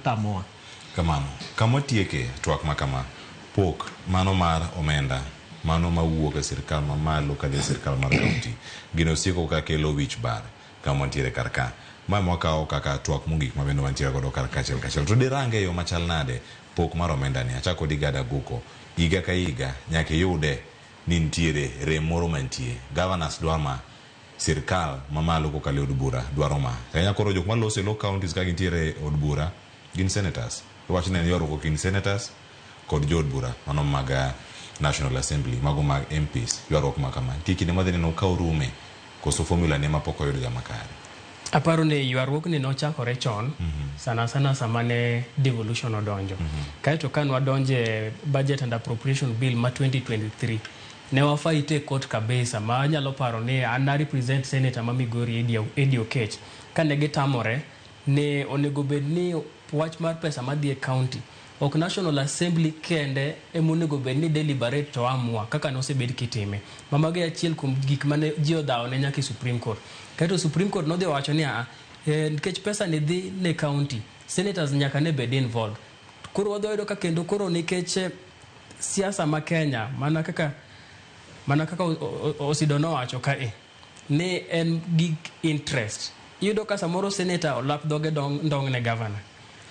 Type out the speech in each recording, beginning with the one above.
tamoa. Kamano. Kamo tieke twak makama. Pok mano mar omenda. Mano mawuok e sirkal mamalo kadhi sirkal mar kaunti. Gino siko ka kelo wich bar. Kamo tiere karka. Ma mwakao kaka twak mugik mabendo mantiere godo karka chel. To dirange yo machal nade pok mar omenda ni. Achako digada guko. Iga ka iga. Nyake yude ni ntiere remoro mantie. Governors dwama sirkal mamalo ko kale od bura dwaro ma. Kanya koro jok malose lo counties ka gintiere od bura gin senators. Wach ne yoro ko kin senators kod jod bura mano maga National Assembly mago mag MPs yoro ko makama. Tiki ne madene no ka urume koso formula ne mapoko yodo ga makare. Aparo ne yuarruok ni nochakore chon sana samane devolution odonjo. Kaito kanwa donje budget and appropriation bill ma 2023 ne wafaite court kabisa ma nyalo paro ne an represent senator ma Migori Eddie Okech kane gitamore ne onego bedni wach mar pesa madhi e county ok National Assembly kende emonego bedni deliberate to amua kaka no osebed kitime mamage achiel kum gik mane ji odhawo ne nyaka Supreme Court kaito Supreme Court no dhi wacho ni nikech pesa ni dhi ne county senators nyaka ne bed involved koro wadhoedo ka kendo koro nikech siasa ma Kenya mana kaka Osidono wacho kae ne en gig interest yudo ka samoro senator olap doge ndong ne governor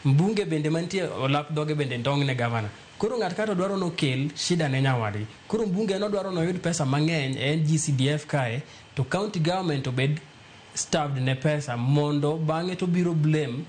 mbunge bende mantie olap doge bende ndong ne governor koro ngat kato dwaro no kel shida ne nyawadi koro mbunge no dwaro no yud pesa mang'eny en GCDF kae to county government obed starved ne pesa mondo bang'e to biro blame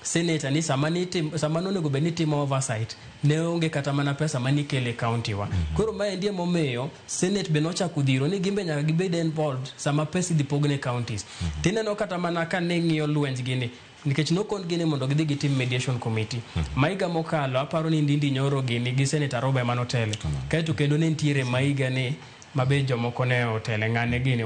senator ni samano nego beni timo oversight ne onge kata mana pesa mani kele county wa koro mae ndiye momeyo senate be nocha kudhiro ni gimbe nyaka gibed involved sama pesa dhi pogne counties tineno kata mana ka ne ng'iyo lwenj gini nikech nokon gini mondo gidhi gitim mediation committee maiga mokalo aparo ni Ndindi Nyoro gini gi senator Robe Manotele kaito kendo ne ntiere maiga ni mabe jomoko ne otele ng'ane gini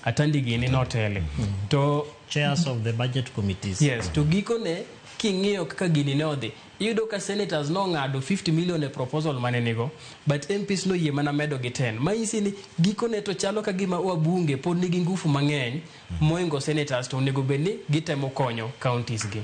Atandi gini notele to chairs of the budget committees. Yes, to gikone king'iyo kaka gini ne odhi iyudo ka senators no ng'ado 50 million e proposal mane nigo but MPs no yie mana medo gi 10 maisi ni gikone to chalo ka gima wabunge pod nigi ngufu mang'eny moingo senators to onego bedni gitemo konyo counties gi.